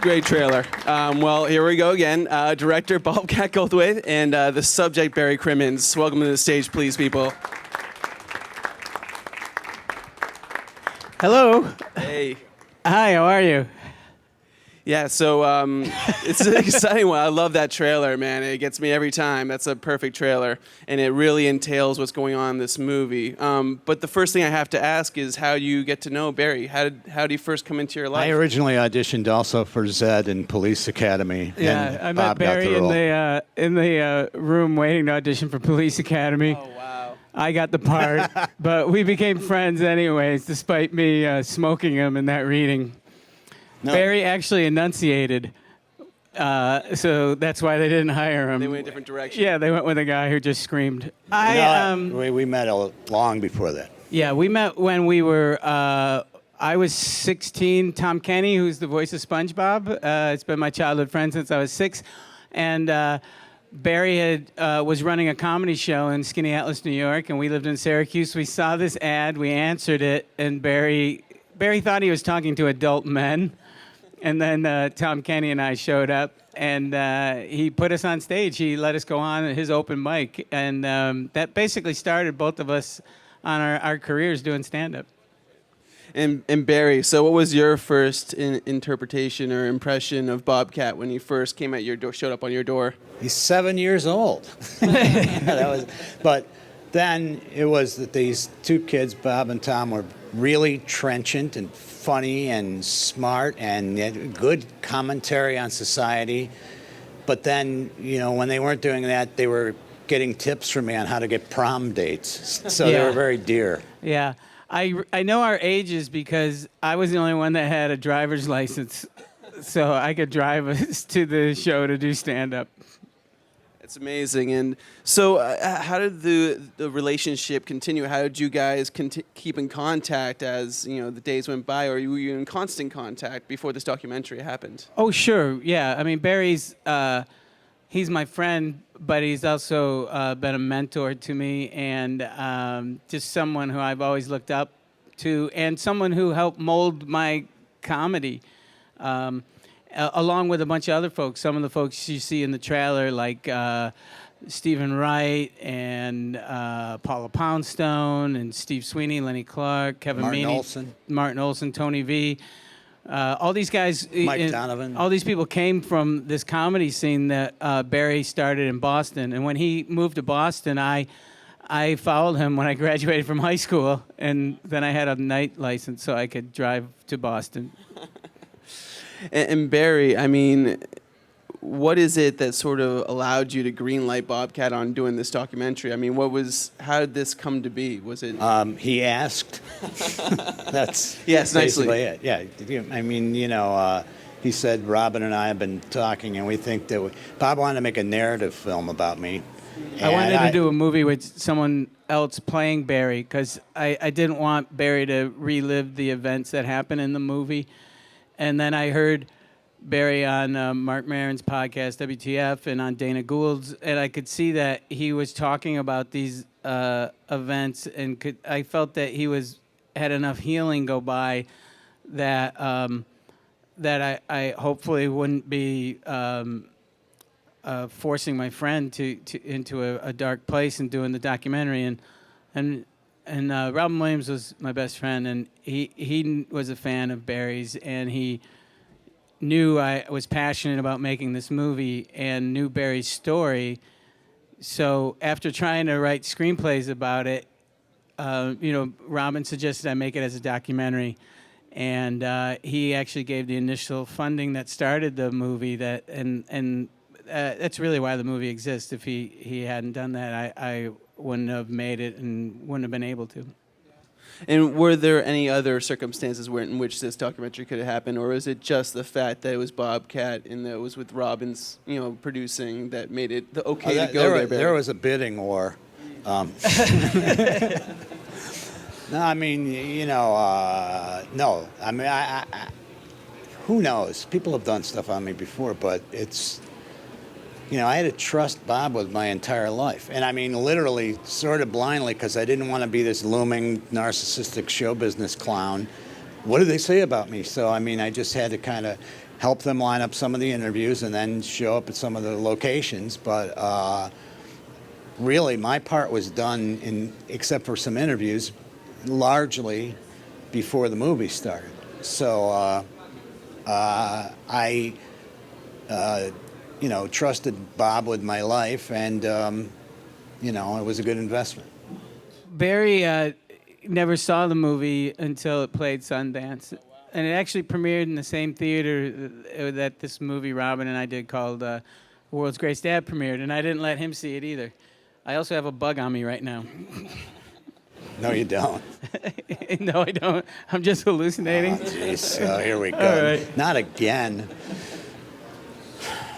Great trailer. Well, here we go again. Director Bobcat Goldthwait and the subject Barry Crimmins. Welcome to the stage, please, people. Hello. Hey. Hi, how are you? Yeah, so it's an exciting one. I love that trailer, man. It gets me every time. That's a perfect trailer, and it really entails what's going on in this movie. But the first thing I have to ask is how you get to know Barry. How did he first come into your life? I originally auditioned also for Zed in Police Academy. Yeah, and I met Bob got Barry the in the room waiting to audition for Police Academy. Oh, wow. I got the part, but we became friends anyways, despite me smoking him in that reading. No. Barry actually enunciated, so that's why they didn't hire him. They went a different direction. Yeah, they went with a guy who just screamed. we met long before that. Yeah, we met when we were. I was 16. Tom Kenny, who's the voice of SpongeBob, it's been my childhood friend since I was 6, and Barry was running a comedy show in Skinny Atlas, New York, and we lived in Syracuse. We saw this ad, we answered it, and Barry thought he was talking to adult men. And then Tom Kenny and I showed up, and he put us on stage. He let us go on his open mic, and that basically started both of us on our careers doing stand-up. And Barry, so what was your first interpretation or impression of Bobcat when he first came at your door, showed up on your door? He's 7 years old. But then it was that these two kids, Bob and Tom, were really trenchant and funny and smart and had good commentary on society. But then, when they weren't doing that, they were getting tips from me on how to get prom dates. So they were very dear. Yeah. I know our ages because I was the only one that had a driver's license, so I could drive us to the show to do stand-up. It's amazing. And so how did the relationship continue? How did you guys keep in contact as the days went by, or were you in constant contact before this documentary happened? Oh, sure. Yeah. I mean, Barry's he's my friend, but he's also been a mentor to me, and just someone who I've always looked up to, and someone who helped mold my comedy. Along with a bunch of other folks. Some of the folks you see in the trailer, like Stephen Wright and Paula Poundstone and Steve Sweeney, Lenny Clark, Kevin Martin Olson, Tony V. All these guys, Mike Donovan. all these people came from this comedy scene that Barry started in Boston. And when he moved to Boston, I followed him when I graduated from high school, and then I had a night license so I could drive to Boston. And Barry, I mean, what is it that sort of allowed you to greenlight Bobcat on doing this documentary? I mean, how did this come to be? Was it? He asked. That's yes, nicely. Basically it. Yeah, I mean, he said Robin and I have been talking, and we think that Bob wanted to make a narrative film about me. I wanted to do a movie with someone else playing Barry because I didn't want Barry to relive the events that happened in the movie. And then I heard Barry on Mark Maron's podcast, WTF, and on Dana Gould's, and I could see that he was talking about these events, and I felt that he had enough healing go by that that I hopefully wouldn't be forcing my friend into a dark place and doing the documentary, and Robin Williams was my best friend, and he was a fan of Barry's, and he knew I was passionate about making this movie and knew Barry's story. So after trying to write screenplays about it, Robin suggested I make it as a documentary, and he actually gave the initial funding that started the movie. That's really why the movie exists. If he hadn't done that, I wouldn't have made it and wouldn't have been able to. And were there any other circumstances in which this documentary could have happened, or was it just the fact that it was Bobcat and that it was with Robin's, producing that made it the okay to go there? There was a bidding war. No, I mean, no. I mean, I who knows? People have done stuff on me before, but it's. I had to trust Bob with my entire life. And I mean, literally, sort of blindly, because I didn't want to be this looming, narcissistic show business clown. what did they say about me? So, I mean, I just had to kind of help them line up some of the interviews and then show up at some of the locations. But really, my part was done, except for some interviews, largely before the movie started. So I trusted Bob with my life, and, it was a good investment. Barry never saw the movie until it played Sundance. And it actually premiered in the same theater that this movie Robin and I did called The World's Greatest Dad premiered, and I didn't let him see it either. I also have a bug on me right now. No, you don't. No, I don't. I'm just hallucinating. Oh, jeez. Here we go. All right. Not again.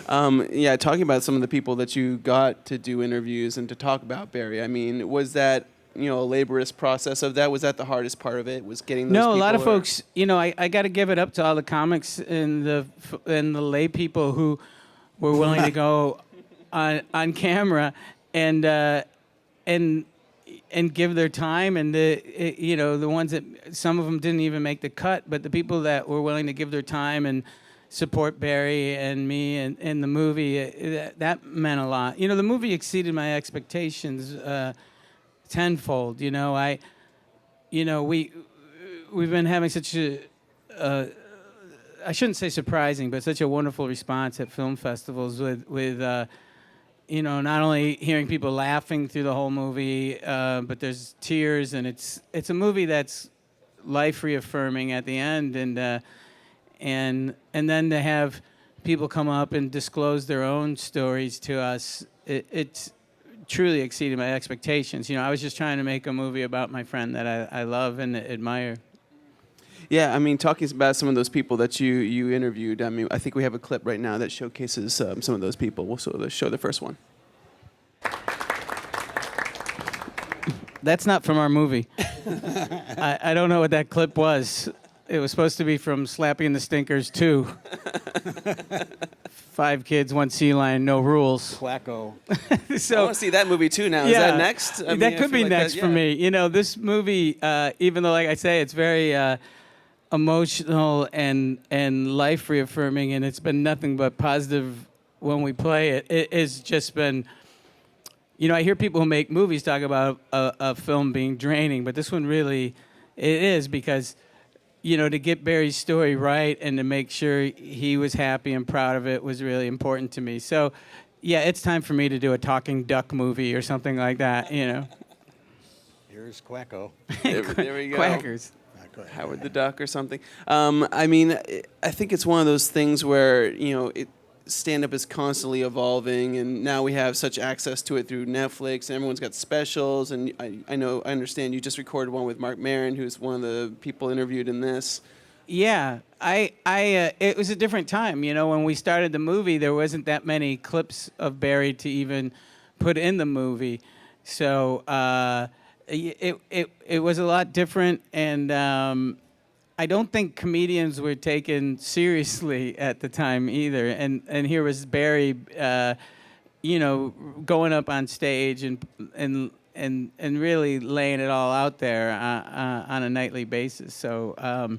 Yeah, talking about some of the people that you got to do interviews and to talk about Barry, I mean, was that, a laborious process of that? Was that the hardest part of it? Was getting those people? No, a lot of folks, I got to give it up to all the comics and the lay people who were willing to go on camera and give their time, and the ones that some of them didn't even make the cut, but the people that were willing to give their time and support Barry and me and the movie, that meant a lot. The movie exceeded my expectations tenfold. We've been having such a I shouldn't say surprising, but such a wonderful response at film festivals with not only hearing people laughing through the whole movie, but there's tears, and it's a movie that's life reaffirming at the end, and then to have people come up and disclose their own stories to us, it's truly exceeded my expectations. I was just trying to make a movie about my friend that I love and admire. Yeah, I mean, talking about some of those people that you interviewed, I mean, I think we have a clip right now that showcases some of those people. We'll show the first one. That's not from our movie. I don't know what that clip was. It was supposed to be from Slapping the Stinkers 2. 5 kids, 1 sea lion, no rules. Quacko. I want to see that movie too now. Yeah, is that next? That could be next for me. This movie, even though, like I say, it's very emotional and life reaffirming, and it's been nothing but positive when we play it. It's just been, I hear people who make movies talk about a film being draining, but this one really, it is, because to get Barry's story right and to make sure he was happy and proud of it was really important to me. So, yeah, it's time for me to do a talking duck movie or something like that, Here's Quacko. There we go. Quackers. Howard the Duck or something. I mean, I think it's one of those things where, stand-up is constantly evolving, and now we have such access to it through Netflix, and everyone's got specials, and I understand you just recorded one with Mark Maron, who's one of the people interviewed in this. Yeah, it was a different time. When we started the movie, there wasn't that many clips of Barry to even put in the movie, so it was a lot different, and I don't think comedians were taken seriously at the time either. And here was Barry, going up on stage and really laying it all out there on a nightly basis. So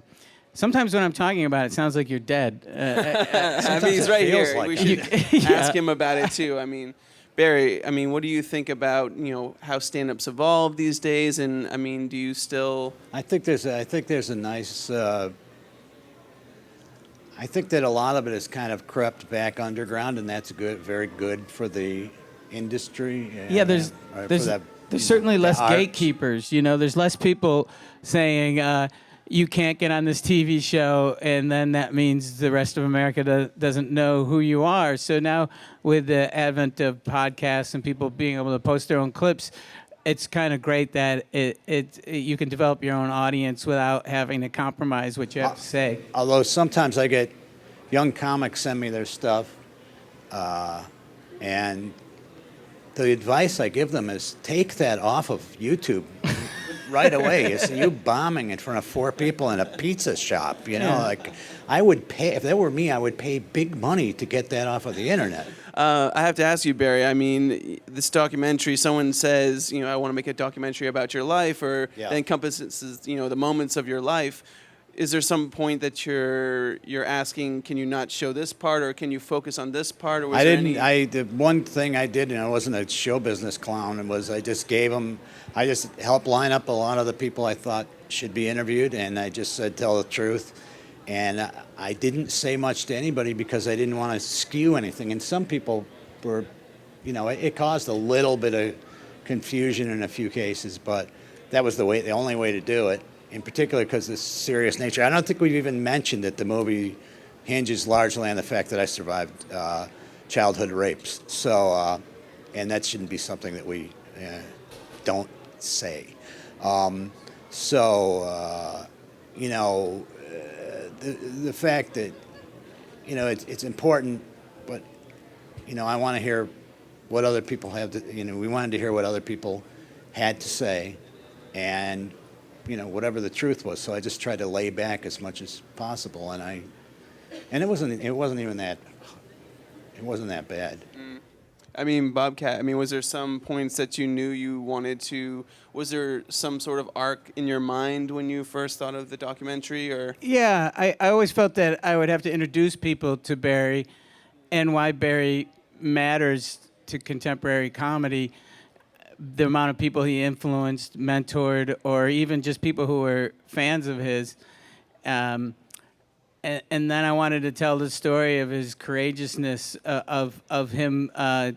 sometimes when I'm talking about it, it sounds like you're dead. I mean, he's right here. Like we should ask him about it too. I mean, Barry, what do you think about how stand-ups evolve these days? And I mean, do you still? I think there's a nice. I think that a lot of it has kind of crept back underground, and that's good, very good for the industry. Yeah, there's certainly less arts. gatekeepers. There's less people saying you can't get on this TV show, and then that means the rest of America doesn't know who you are. So now, with the advent of podcasts and people being able to post their own clips, it's kind of great that you can develop your own audience without having to compromise what you have to say. Although sometimes I get young comics send me their stuff, and the advice I give them is take that off of YouTube right away. You see you bombing in front of 4 people in a pizza shop. Like I would pay, if that were me, I would pay big money to get that off of the internet. I have to ask you, Barry, I mean, this documentary, someone says, I want to make a documentary about your life, or Yeah. it encompasses, the moments of your life. is there some point that you're asking, can you not show this part, or can you focus on this part? Or was there any... The one thing I did, and I wasn't a show business clown, was I just helped line up a lot of the people I thought should be interviewed, and I just said, tell the truth. And I didn't say much to anybody because I didn't want to skew anything. And some people were, it caused a little bit of confusion in a few cases, but that was the only way to do it. In particular, because of the serious nature. I don't think we've even mentioned that the movie hinges largely on the fact that I survived childhood rapes. So, and that shouldn't be something that we don't say. The fact that, it's important, but, I want to hear what other people have to, we wanted to hear what other people had to say, and whatever the truth was. So I just tried to lay back as much as possible, and it wasn't even that. It wasn't that bad. I mean, Bobcat, was there some points that you knew you wanted to? Was there some sort of arc in your mind when you first thought of the documentary, or? Yeah, I always felt that I would have to introduce people to Barry and why Barry matters to contemporary comedy. The amount of people he influenced, mentored, or even just people who were fans of his. And then I wanted to tell the story of his courageousness, of him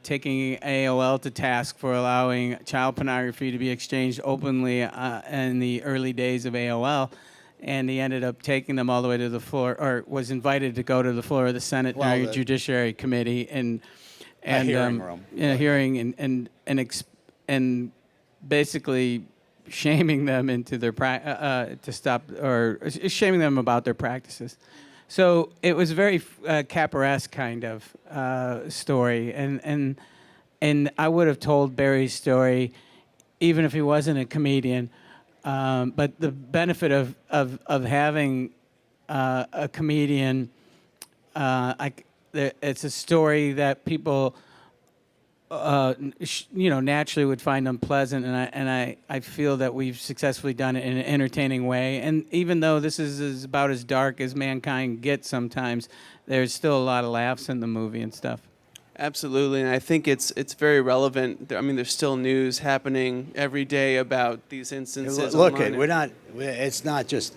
taking AOL to task for allowing child pornography to be exchanged openly in the early days of AOL. And he ended up taking them all the way to the floor, or was invited to go to the floor of the Senate Judiciary Committee and hearing room. Hearing and basically shaming them into their to stop, or shaming them about their practices. So it was very Capper-esque kind of story, and I would have told Barry's story even if he wasn't a comedian. But the benefit of having a comedian, it's a story that people naturally would find unpleasant, and I feel that we've successfully done it in an entertaining way. And even though this is about as dark as mankind gets sometimes, there's still a lot of laughs in the movie and stuff. Absolutely, and I think it's very relevant. There's still news happening every day about these instances. Look, it's not just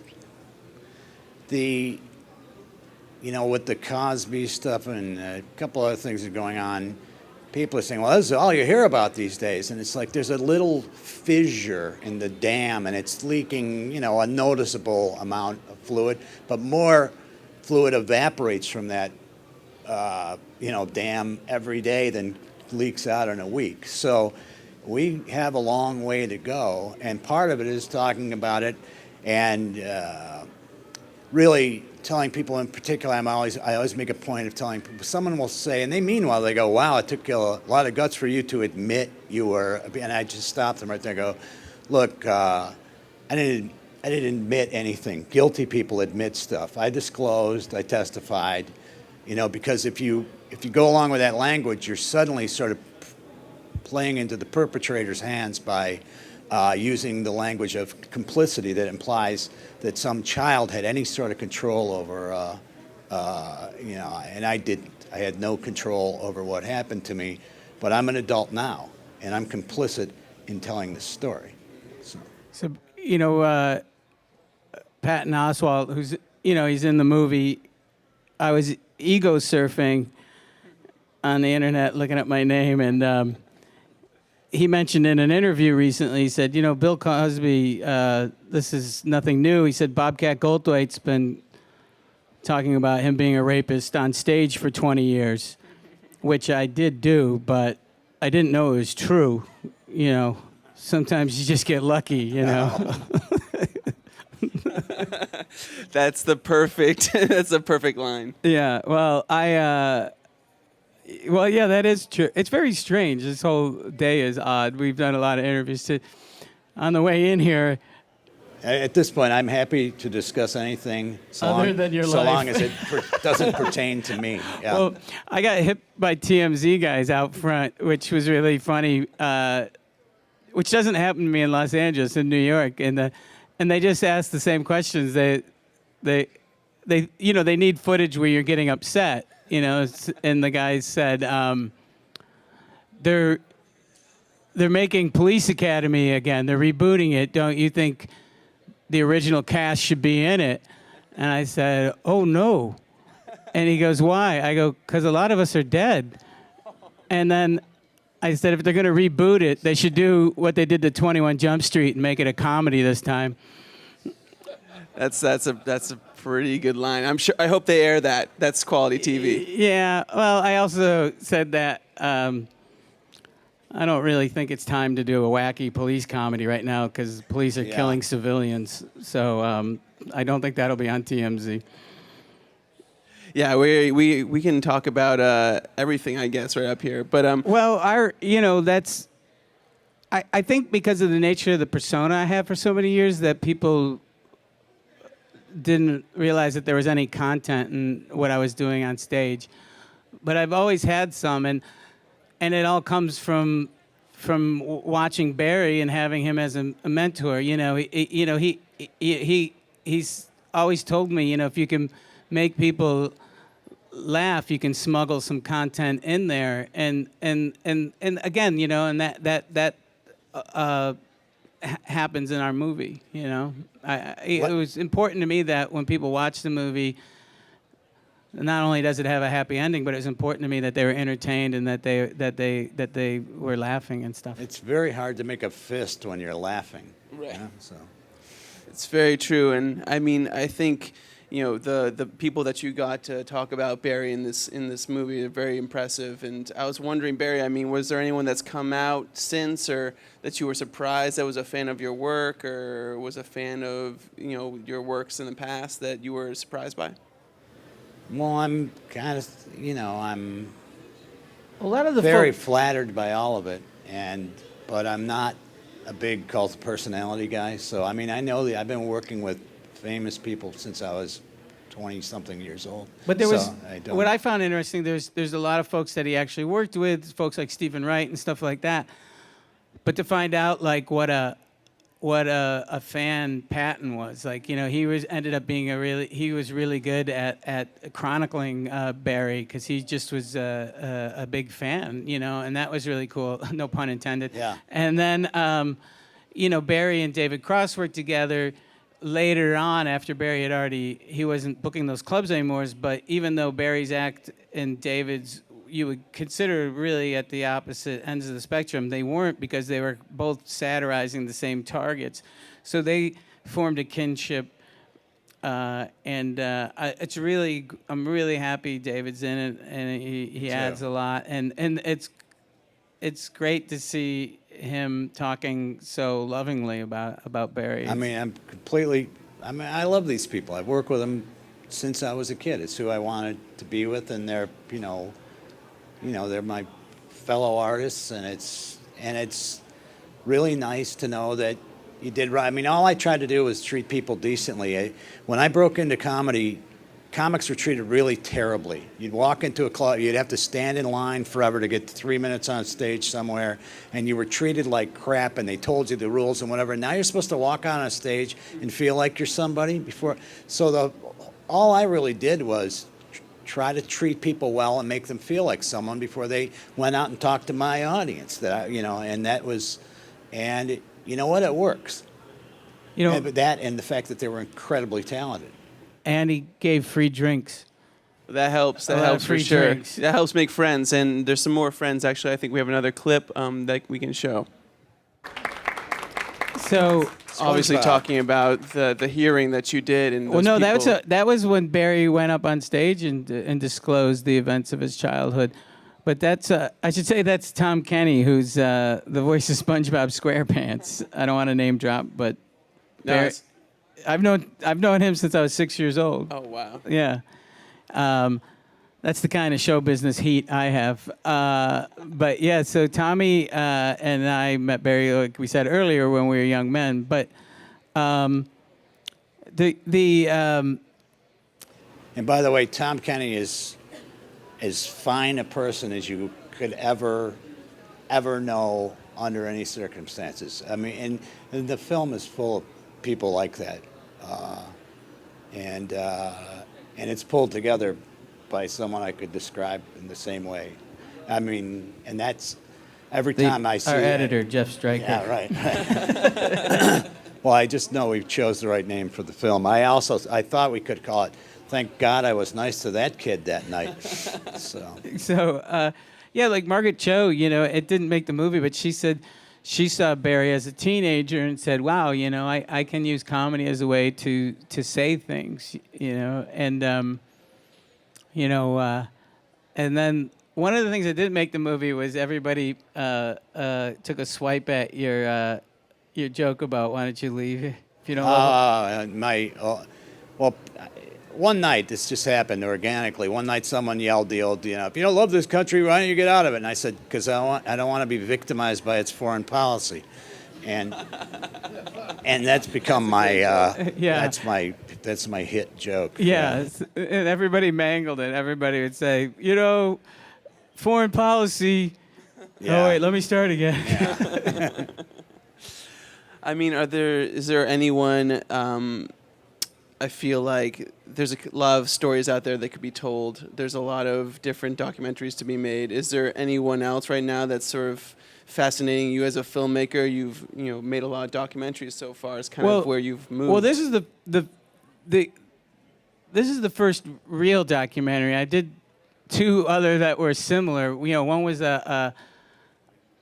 with the Cosby stuff and a couple other things that are going on. People are saying, well, this is all you hear about these days. And it's like there's a little fissure in the dam, and it's leaking, a noticeable amount of fluid, but more fluid evaporates from that, dam every day than leaks out in a week. So we have a long way to go, and part of it is talking about it and really telling people in particular. I always make a point of telling people. Someone will say, and they mean well, they go, wow, it took a lot of guts for you to admit you were, and I just stop them right there and go, look, I didn't admit anything. Guilty people admit stuff. I disclosed, I testified, because if you go along with that language, you're suddenly sort of playing into the perpetrator's hands by using the language of complicity that implies that some child had any sort of control over, and I didn't. I had no control over what happened to me, but I'm an adult now, and I'm complicit in telling this story. So Patton Oswalt, who's, he's in the movie, I was ego surfing on the internet looking at my name, and he mentioned in an interview recently, he said, Bill Cosby, this is nothing new. He said Bobcat Goldthwait's been talking about him being a rapist on stage for 20 years, which I did do, but I didn't know it was true. Sometimes you just get lucky, That's the perfect line. Yeah, well, yeah, that is true. It's very strange. This whole day is odd. We've done a lot of interviews. On the way in here... At this point, I'm happy to discuss anything than your life. So long as it doesn't pertain to me. Yeah. Well, I got hit by TMZ guys out front, which was really funny, which doesn't happen to me in Los Angeles, in New York. And they just asked the same questions. they need footage where you're getting upset, and the guys said they're making Police Academy again. They're rebooting it. Don't you think the original cast should be in it? And I said, oh no. And he goes, why? I go, because a lot of us are dead. And then I said, if they're going to reboot it, they should do what they did to 21 Jump Street and make it a comedy this time. That's a pretty good line. I'm sure. I hope they air that. That's quality TV. Yeah. Well, I also said that I don't really think it's time to do a wacky police comedy right now because police are killing civilians. So I don't think that'll be on TMZ. Yeah, we can talk about everything, I guess, right up here. But well, that's. I think because of the nature of the persona I have for so many years that people didn't realize that there was any content in what I was doing on stage. But I've always had some, and it all comes from watching Barry and having him as a mentor. He's always told me, if you can make people laugh, you can smuggle some content in there, and again, and that happens in our movie. It was important to me that when people watch the movie, not only does it have a happy ending, but it was important to me that they were entertained and that they were laughing and stuff. It's very hard to make a fist when you're laughing. Right. So it's very true, and I mean, I think the people that you got to talk about Barry in this movie are very impressive. And I was wondering, Barry, I mean, was there anyone that's come out since, or that you were surprised that was a fan of your work, or was a fan of your works in the past that you were surprised by? Well, I'm kind of, I'm A lot of the very flattered by all of it, but I'm not a big cult of personality guy. So I mean, I know that I've been working with famous people since I was 20-something years old. But there was what I found interesting. There's a lot of folks that he actually worked with, folks like Stephen Wright and stuff like that. But to find out like what a fan Patton was, like he ended up being he was really good at chronicling Barry because he just was a big fan, and that was really cool. No pun intended. Yeah. And then Barry and David Cross worked together. Later on, after Barry he wasn't booking those clubs anymore, but even though Barry's act and David's, you would consider really at the opposite ends of the spectrum, they weren't, because they were both satirizing the same targets. So they formed a kinship, and I'm really happy David's in it, and he adds a lot, and it's great to see him talking so lovingly about Barry. I mean, I love these people. I've worked with them since I was a kid. It's who I wanted to be with, and they're, they're my fellow artists, and it's really nice to know that you did right. I mean, all I tried to do was treat people decently. When I broke into comedy, comics were treated really terribly. You'd walk into a club, you'd have to stand in line forever to get 3 minutes on stage somewhere, and you were treated like crap, and they told you the rules and whatever. Now you're supposed to walk out on a stage and feel like you're somebody before. So all I really did was try to treat people well and make them feel like someone before they went out and talked to my audience. And you know what? It works. That and the fact that they were incredibly talented. And he gave free drinks. That helps. That helps for sure. That helps make friends. And there's some more friends, actually. I think we have another clip that we can show. So obviously talking about the hearing that you did. And that was when Barry went up on stage and disclosed the events of his childhood. But I should say that's Tom Kenny, who's the voice of SpongeBob SquarePants. I don't want to name drop, but Barry, I've known him since I was 6 years old. Oh, wow. Yeah. That's the kind of show business heat I have. But yeah, so Tommy and I met Barry, like we said earlier, when we were young men. But and by the way, Tom Kenny is as fine a person as you could ever know under any circumstances. I mean, and the film is full of people like that. and it's pulled together by someone I could describe in the same way. I mean, and that's every time I see our it. editor, Jeff Stryker. Yeah, right. Well, I just know we chose the right name for the film. I thought we could call it "Thank God I Was Nice to That Kid That Night." So, yeah, like Margaret Cho, it didn't make the movie, but she said she saw Barry as a teenager and said, "Wow, I can use comedy as a way to say things, and and then one of the things that didn't make the movie was everybody took a swipe at your joke about why don't you leave if you don't love it. Well, one night this just happened organically. One night someone yelled the old, if you don't love this country, why don't you get out of it? And I said, because I don't want to be victimized by its foreign policy, and that's become my that's my hit joke. Yeah, and everybody mangled it. Everybody would say, foreign policy. Yeah. Oh wait, let me start again. Yeah. I mean, is there anyone? I feel like there's a lot of stories out there that could be told. There's a lot of different documentaries to be made. Is there anyone else right now that's sort of fascinating you as a filmmaker? You've made a lot of documentaries so far. It's kind of where you've moved. Well, this is the first real documentary. I did two other that were similar. One was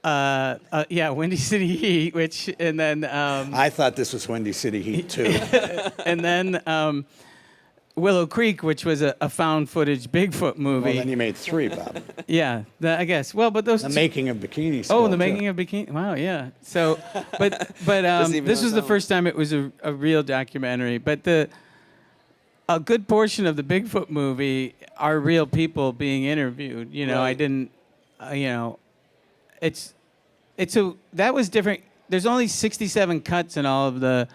Windy City Heat, and then I thought this was Windy City Heat too. and then Willow Creek, which was a found footage Bigfoot movie. Well, then you made three, Bob. Yeah, I guess. Well, but those The Making of Bikini Skull. Oh, the Making of Bikini. Wow, yeah. So, but this was the first time it was a real documentary. But a good portion of the Bigfoot movie are real people being interviewed. Right. I didn't, that was different. There's only 67 cuts in all of the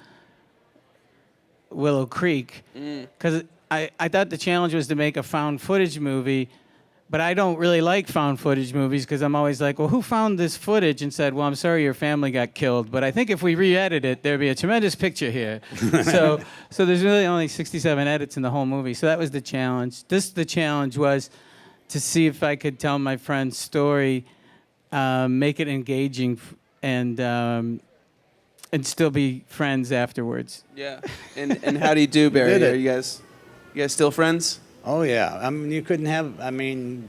Willow Creek because I thought the challenge was to make a found footage movie, but I don't really like found footage movies because I'm always like, well, who found this footage and said, well, I'm sorry your family got killed, but I think if we re-edit it, there'd be a tremendous picture here. so there's really only 67 edits in the whole movie. So that was the challenge. The challenge was to see if I could tell my friend's story, make it engaging, and still be friends afterwards. Yeah. And how do you do, Barry? Did it. Are you guys still friends? Oh yeah. I mean, you couldn't have. I mean,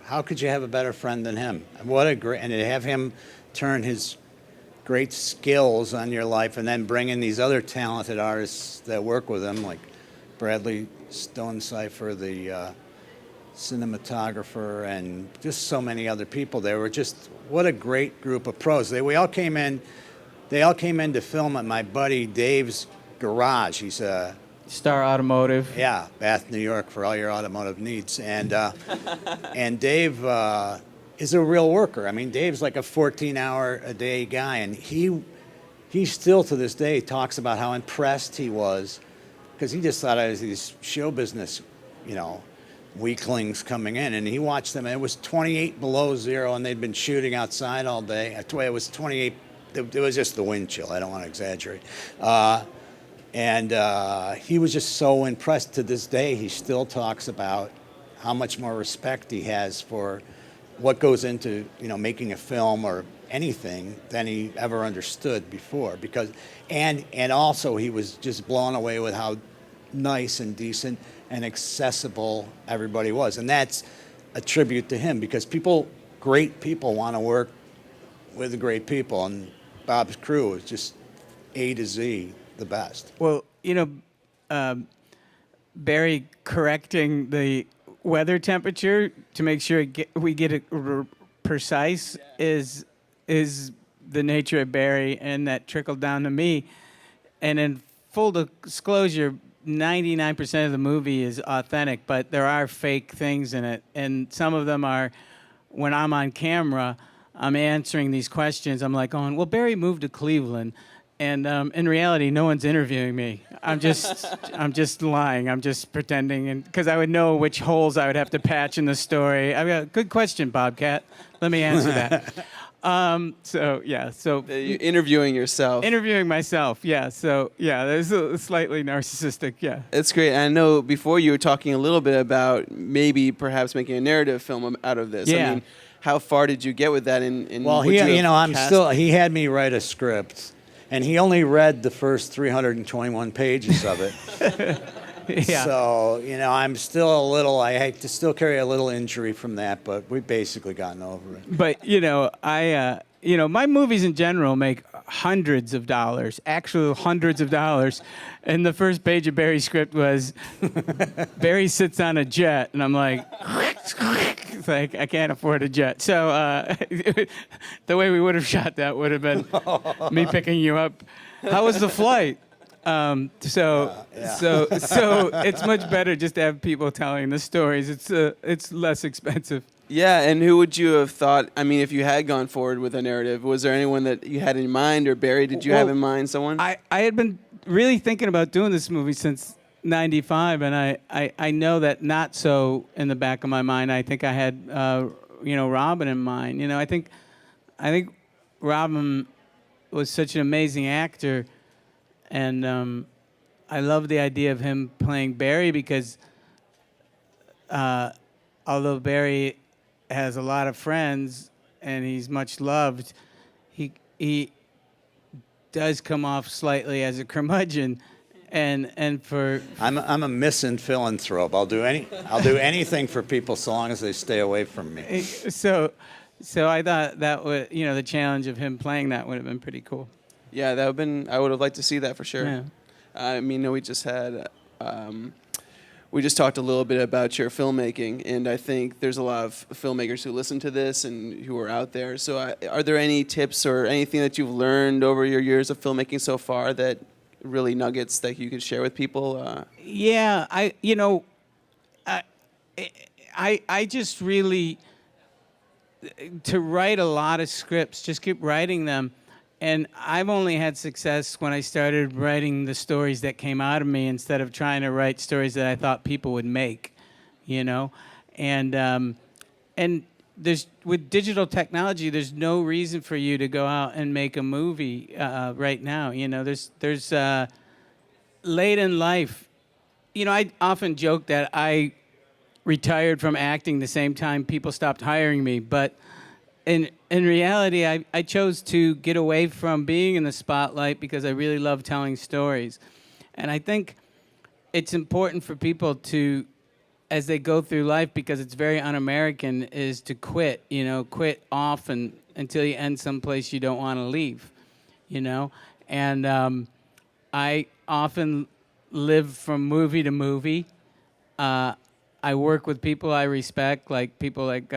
how could you have a better friend than him? What a great, and to have him turn his great skills on your life, and then bring in these other talented artists that work with him, like Bradley Stonecipher, the cinematographer, and just so many other people. They were just, what a great group of pros. They all came in to film at my buddy Dave's garage. He's a Star Automotive. Yeah, Bath, New York, for all your automotive needs. And and Dave is a real worker. I mean, Dave's like a 14-hour-a-day guy, and he still to this day talks about how impressed he was because he just thought I was these show business, weaklings coming in, and he watched them. And it was 28 below zero, and they'd been shooting outside all day. It was 28. It was just the wind chill. I don't want to exaggerate. And he was just so impressed. To this day, he still talks about how much more respect he has for what goes into making a film or anything than he ever understood before. Because and also he was just blown away with how nice and decent and accessible everybody was, and that's a tribute to him because great people want to work with the great people, and Bob's crew is just A to Z. The best. Well, Barry correcting the weather temperature to make sure we get it precise is the nature of Barry, and that trickled down to me. And in full disclosure, 99% of the movie is authentic, but there are fake things in it, and some of them are when I'm on camera, I'm answering these questions. I'm like going, well, Barry moved to Cleveland. And in reality, no one's interviewing me. I'm just lying. I'm just pretending, and because I would know which holes I would have to patch in the story. I've got good question, Bobcat. Let me answer that. So yeah, so You're interviewing yourself. interviewing myself. Yeah, so yeah, there's a slightly narcissistic. Yeah. It's great. I know before you were talking a little bit about maybe perhaps making a narrative film out of this. Yeah. I mean, how far did you get with that? Well, would you have cast- he had me write a script, and he only read the first 321 pages of it. Yeah. So, I'm still I hate to still carry a little injury from that, but we've basically gotten over it. But my movies in general make hundreds of dollars, actual hundreds of dollars. And the first page of Barry's script was Barry sits on a jet, and I'm like, it's like I can't afford a jet. So the way we would have shot that would have been me picking you up. How was the flight? So it's much better just to have people telling the stories. It's less expensive. Yeah, and who would you have thought? I mean, if you had gone forward with a narrative, was there anyone that you had in mind, or Barry, did you have in mind someone? I had been really thinking about doing this movie since '95, and I know that not so in the back of my mind. I think I had Robin in mind. I think Robin was such an amazing actor, and I love the idea of him playing Barry because although Barry has a lot of friends and he's much loved, he does come off slightly as a curmudgeon, and for I'm a misanthrope. I'll do anything for people so long as they stay away from me. So I thought that would the challenge of him playing that would have been pretty cool. Yeah, that would have been. I would have liked to see that for sure. Yeah. I mean, we just had. We just talked a little bit about your filmmaking, and I think there's a lot of filmmakers who listen to this and who are out there. So are there any tips or anything that you've learned over your years of filmmaking so far that really nuggets that you could share with people? Yeah, I just really, to write a lot of scripts, just keep writing them. And I've only had success when I started writing the stories that came out of me instead of trying to write stories that I thought people would make, And there's with digital technology, there's no reason for you to go out and make a movie right now. There's late in life. I often joke that I retired from acting the same time people stopped hiring me, but in reality, I chose to get away from being in the spotlight because I really love telling stories. And I think it's important for people to, as they go through life, because it's very un-American, is to quit, quit off until you end someplace you don't want to leave, And I often live from movie to movie. I work with people I respect, like people like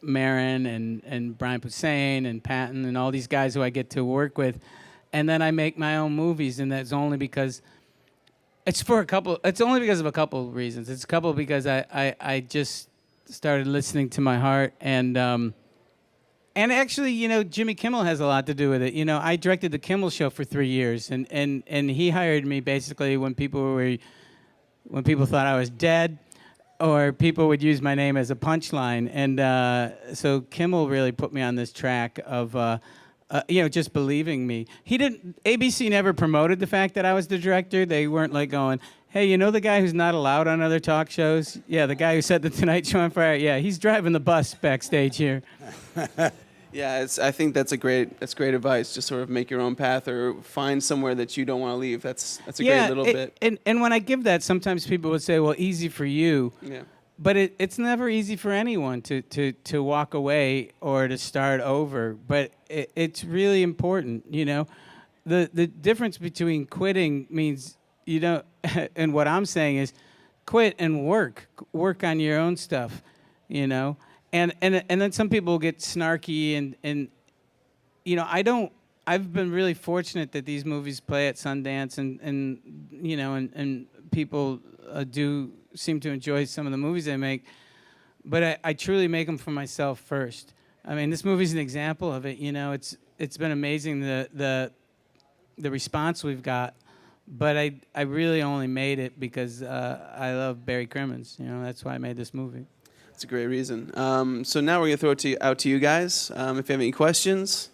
Marin and Brian Posehn and Patton and all these guys who I get to work with, and then I make my own movies, and that's only because it's only because of a couple of reasons. It's a couple because I just started listening to my heart, and actually, Jimmy Kimmel has a lot to do with it. I directed the Kimmel Show for 3 years, and he hired me basically when people thought I was dead, or people would use my name as a punchline. And so Kimmel really put me on this track of, just believing me. ABC never promoted the fact that I was the director. They weren't like going, hey, the guy who's not allowed on other talk shows? Yeah, the guy who set The Tonight Show on fire? Yeah, he's driving the bus backstage here. Yeah, I think that's great advice. Just sort of make your own path or find somewhere that you don't want to leave. That's a great little bit. And when I give that, sometimes people would say, well, easy for you. Yeah. But it's never easy for anyone to walk away or to start over. But it's really important, The difference between quitting means you don't, and what I'm saying is quit and work on your own stuff, And then some people get snarky and I've been really fortunate that these movies play at Sundance and people do seem to enjoy some of the movies I make, but I truly make them for myself first. I mean, this movie's an example of it. It's been amazing the response we've got, but I really only made it because I love Barry Crimmins. That's why I made this movie. It's a great reason. So now we're going to throw it out to you guys. If you have any questions.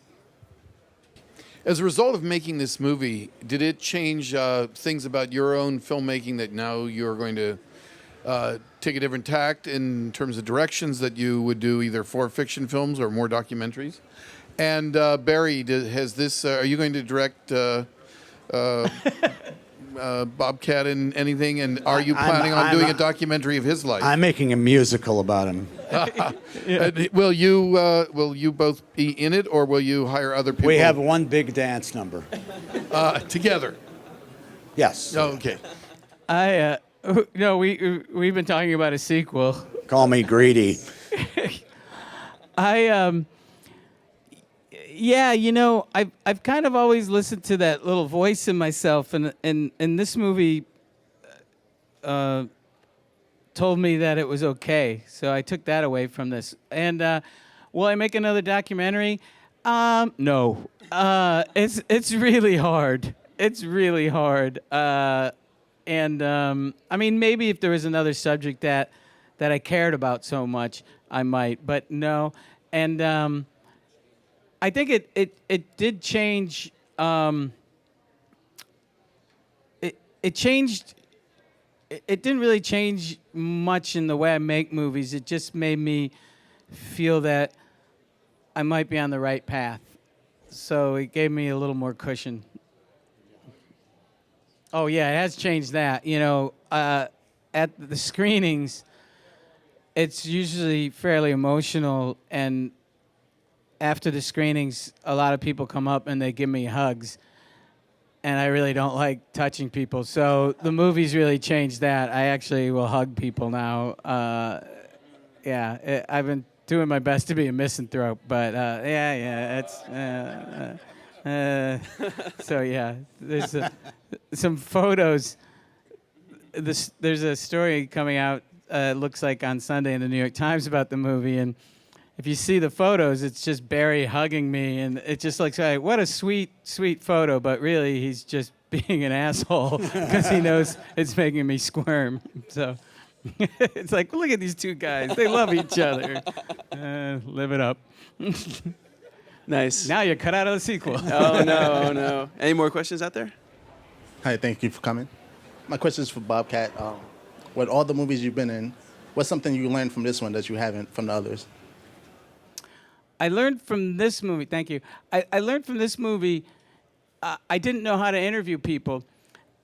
As a result of making this movie, did it change things about your own filmmaking that now you're going to take a different tact in terms of directions that you would do either for fiction films or more documentaries? And Barry, has this? Are you going to direct Bobcat in anything? And are you planning on doing a documentary of his life? I'm making a musical about him. Will you both be in it, or will you hire other people? We have one big dance number. Together. Yes. Oh, okay. We've been talking about a sequel. Call me greedy. I've kind of always listened to that little voice in myself, and this movie told me that it was okay. So I took that away from this. And will I make another documentary? No. It's really hard. It's really hard. I mean, maybe if there was another subject that I cared about so much, I might. But no. And I think it did change. It changed. It didn't really change much in the way I make movies. It just made me feel that I might be on the right path. So it gave me a little more cushion. Oh yeah, it has changed that. At the screenings, it's usually fairly emotional, and after the screenings, a lot of people come up and they give me hugs. And I really don't like touching people. So the movie's really changed that. I actually will hug people now. I've been doing my best to be a misanthrope, but so yeah, there's some photos. There's a story coming out, looks like on Sunday in the New York Times about the movie, and if you see the photos, it's just Barry hugging me, and it just looks like, what a sweet, sweet photo, but really he's just being an asshole because he knows it's making me squirm. So it's like, look at these two guys. They love each other. Live it up. Nice. Now you're cut out of the sequel. Oh, no. Any more questions out there? Hi, thank you for coming. My question is for Bobcat. With all the movies you've been in, what's something you learned from this one that you haven't from the others? I learned from this movie, thank you. I learned from this movie, I didn't know how to interview people.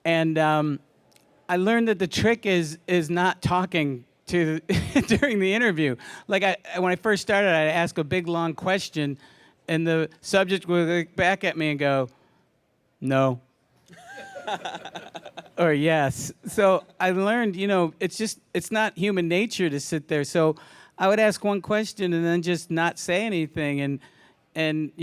And I learned that the trick is not talking to during the interview. Like when I first started, I'd ask a big, long question, and the subject would look back at me and go, no. Or yes. So I learned, it's not human nature to sit there. So I would ask one question and then just not say anything, and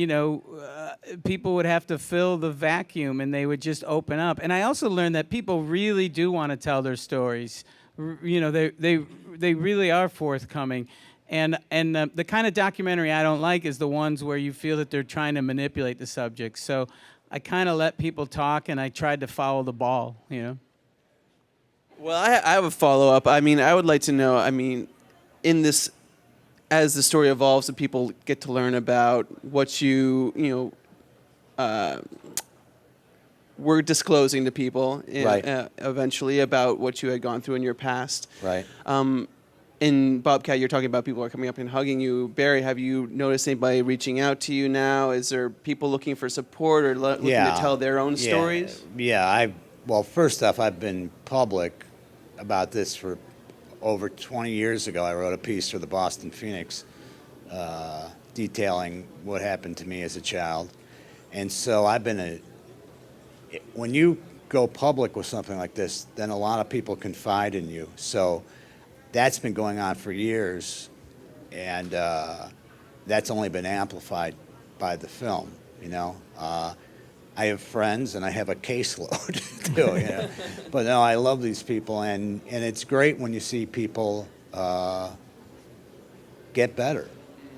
people would have to fill the vacuum, and they would just open up. And I also learned that people really do want to tell their stories. They really are forthcoming. And the kind of documentary I don't like is the ones where you feel that they're trying to manipulate the subject. So I kind of let people talk, and I tried to follow the ball. Well, I have a follow-up. I mean, I would like to know, in this, as the story evolves and people get to learn about what you were disclosing to people Right. Eventually about what you had gone through in your past. Right. In Bobcat, you're talking about people are coming up and hugging you. Barry, have you noticed anybody reaching out to you now? Is there people looking for support or looking to tell their own stories? Yeah. Well, first off, I've been public about this for over 20 years ago. I wrote a piece for the Boston Phoenix detailing what happened to me as a child. And so when you go public with something like this, then a lot of people confide in you. So that's been going on for years, and that's only been amplified by the film, I have friends, and I have a caseload, too, But no, I love these people, and it's great when you see people get better,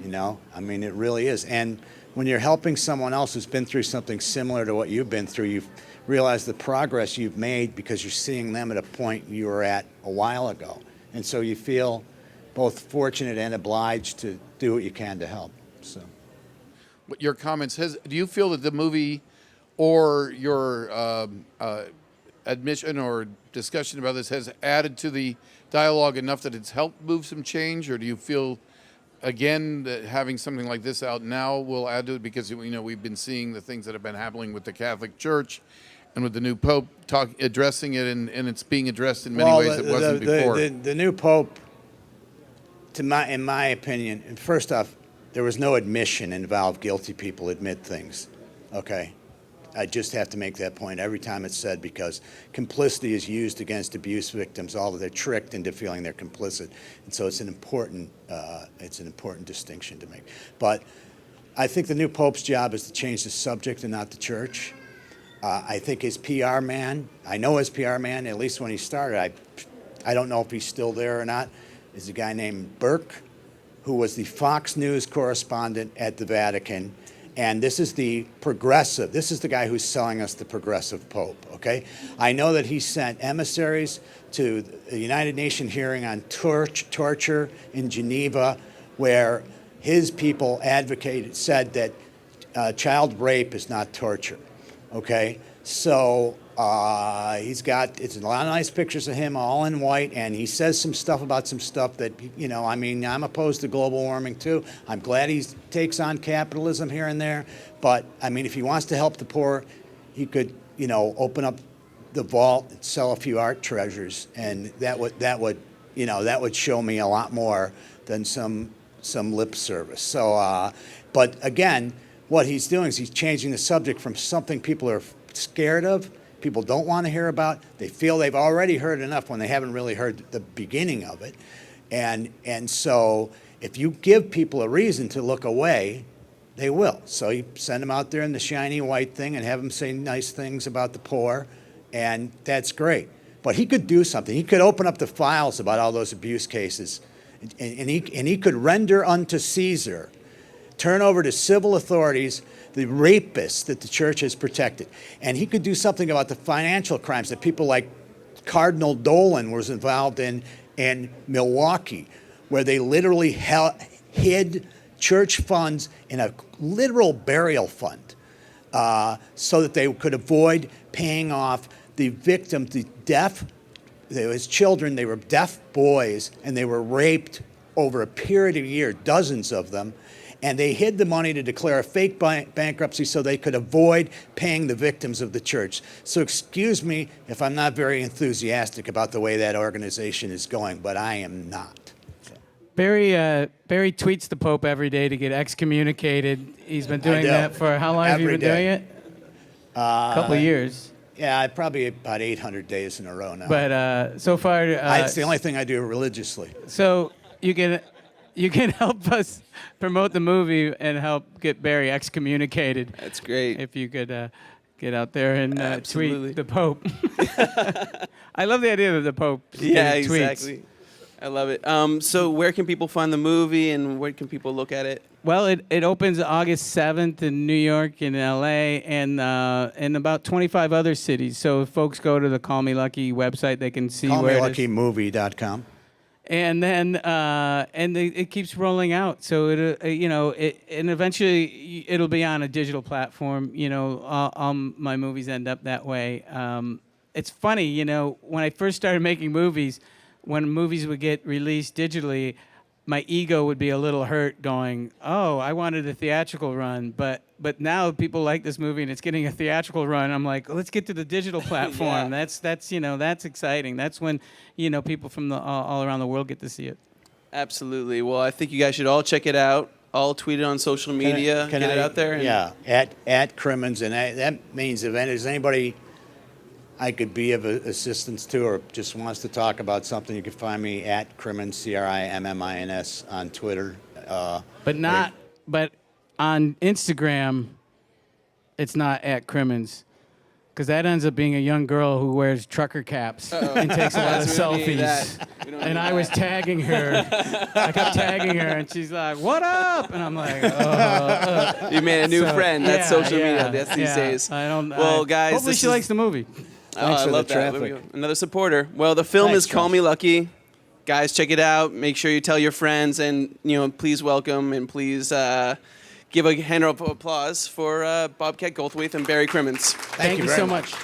it really is. And when you're helping someone else who's been through something similar to what you've been through, you realize the progress you've made because you're seeing them at a point you were at a while ago. And so you feel both fortunate and obliged to do what you can to help. So, What your comments do you feel that the movie or your admission or discussion about this has added to the dialogue enough that it's helped move some change, or do you feel again that having something like this out now will add to it, because we've been seeing the things that have been happening with the Catholic Church and with the new Pope addressing it, and it's being addressed in many ways that wasn't before. The new Pope, in my opinion, and first off, there was no admission involved. Guilty people admit things, okay? I just have to make that point every time it's said, because complicity is used against abuse victims. They're tricked into feeling they're complicit, and so it's an important distinction to make. But I think the new Pope's job is to change the subject and not the church. I think his PR man, I know his PR man, at least when he started, I don't know if he's still there or not, is a guy named Burke, who was the Fox News correspondent at the Vatican. And this is the progressive, this is the guy who's selling us the progressive Pope, okay? I know that he sent emissaries to the United Nations hearing on torture in Geneva, where his people said that child rape is not torture, okay? So it's a lot of nice pictures of him all in white, and he says some stuff about some stuff that, I'm opposed to global warming too. I'm glad he takes on capitalism here and there, but if he wants to help the poor, he could, open up the vault and sell a few art treasures, and that would show me a lot more than some lip service. So, but again, what he's doing is he's changing the subject from something people are scared of, people don't want to hear about. They feel they've already heard enough when they haven't really heard the beginning of it. And so if you give people a reason to look away, they will. So you send them out there in the shiny white thing and have them say nice things about the poor, and that's great. But he could do something. He could open up the files about all those abuse cases, and he could render unto Caesar, turn over to civil authorities the rapists that the church has protected. And he could do something about the financial crimes that people like Cardinal Dolan was involved in Milwaukee, where they literally hid church funds in a literal burial fund so that they could avoid paying off the victims, his children. They were deaf boys, and they were raped over a period of years, dozens of them. And they hid the money to declare a fake bankruptcy so they could avoid paying the victims of the church. So excuse me if I'm not very enthusiastic about the way that organization is going, but I am not. Barry tweets the Pope every day to get excommunicated. He's been doing that for how long have you been doing it? A couple of years. Yeah, probably about 800 days in a row now. But so far, it's the only thing I do religiously. So you can help us promote the movie and help get Barry excommunicated. That's great. If you could get out there and Absolutely. tweet the Pope. I love the idea that the Pope Yeah, tweets. exactly. I love it. So where can people find the movie, and where can people look at it? Well, it opens August 7th in New York and LA and in about 25 other cities. So if folks go to the Call Me Lucky website, they can see where it is. CallMeLuckyMovie.com. And then it keeps rolling out. So and eventually it'll be on a digital platform. All my movies end up that way. It's funny, when I first started making movies, when movies would get released digitally, my ego would be a little hurt, going, "Oh, I wanted a theatrical run," but now people like this movie and it's getting a theatrical run. I'm like, let's get to the digital platform. Yeah. That's exciting. That's when people from all around the world get to see it. Absolutely. Well, I think you guys should all check it out. All tweet it on social media. Get it out there. Yeah, at Crimmins, and that means if there's anybody I could be of assistance to, or just wants to talk about something, you can find me at Crimmins, Crimmins, on Twitter. But on Instagram, it's not at Crimmins, because that ends up being a young girl who wears trucker caps and takes a lot of selfies. And I was tagging her. I kept tagging her, and she's like, "What up?" And I'm like, "Oh." You made a new friend. That's social media. That's these days. Well, guys, hopefully she likes the movie. Thanks I for love the that. traffic. Another supporter. Well, the film Thanks, is Call Josh. Me Lucky. guys, check it out. Make sure you tell your friends, and please welcome and please give a hand of applause for Bobcat Goldthwait and Barry Crimmins. Thank you very so much.